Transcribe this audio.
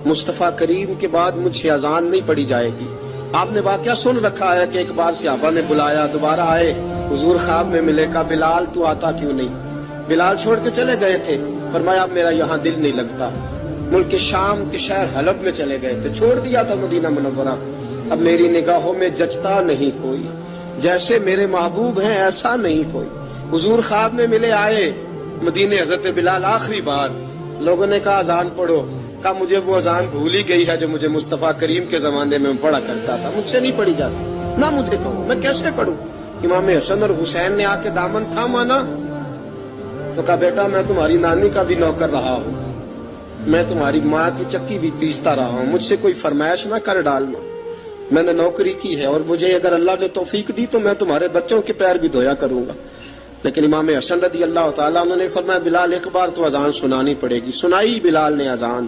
مصطفیٰ کریم کے بعد مجھے اذان نہیں پڑھی جائے گی۔ آپ نے واقعہ سن رکھا ہے کہ ایک بار صحابہ نے بلایا، دوبارہ آئے، حضور خواب میں ملے، کہا بلال تو آتا کیوں نہیں؟ بلال چھوڑ کے چلے گئے تھے، فرمایا اب میرا یہاں دل نہیں لگتا۔ ملک شام کے شہر حلب میں چلے گئے تھے، چھوڑ دیا تھا مدینہ منورہ، اب میری نگاہوں میں جچتا نہیں کوئی، جیسے میرے محبوب ہیں ایسا نہیں کوئی۔ حضور خواب میں ملے، آئے مدینے، حضرت بلال آخری بار، لوگوں نے کہا اذان پڑھو، کہا مجھے وہ اذان بھول ہی گئی ہے جو مجھے مصطفیٰ کریم کے زمانے میں پڑھا کرتا تھا، مجھ سے نہیں پڑھی جاتی، نہ مجھے کہو، میں کیسے پڑھوں؟ امام حسن اور حسین نے آ کے دامن تھاما نا، تو کہا بیٹا میں تمہاری نانی کا بھی نوکر رہا ہوں، میں تمہاری ماں کی چکی بھی پیستا رہا ہوں، مجھ سے کوئی فرمائش نہ کر ڈالنا، میں نے نوکری کی ہے، اور مجھے اگر اللہ نے توفیق دی تو میں تمہارے بچوں کے پیر بھی دھویا کروں گا۔ لیکن امام حسن رضی اللہ تعالیٰ عنہ نے فرمایا بلال ایک بار تو اذان سنانی پڑے گی، سنائی بلال نے اذان۔